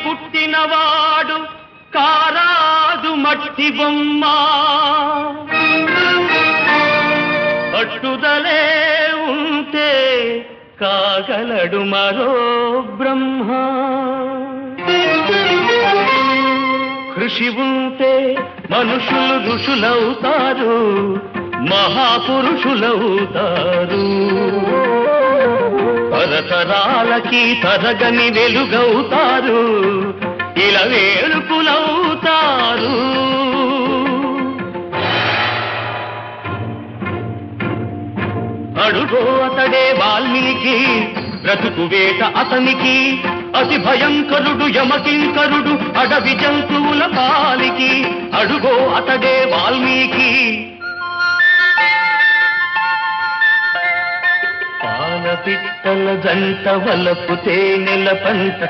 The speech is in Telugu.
పుట్టినవాడు కారాదు మట్టి బొమ్మ పట్టుదలే ఉంటే కాగలడు మరో బ్రహ్మ కృషి ఉంటే మనుషులు ఋషులవుతారు మహాపురుషులవుతారు తరతరాలకి తరగని వెలుగవుతారు ఇలా వేడుకులవుతారు అడుగో అతడే వాల్మీకి బ్రతుకు వేట అతనికి అతి భయంకరుడు యమకింకరుడు అడవి జంతువుల పాలికి అడుగో అతడే వాల్మీకి పాల పిట్టల జంట వలపు తేనెల పంట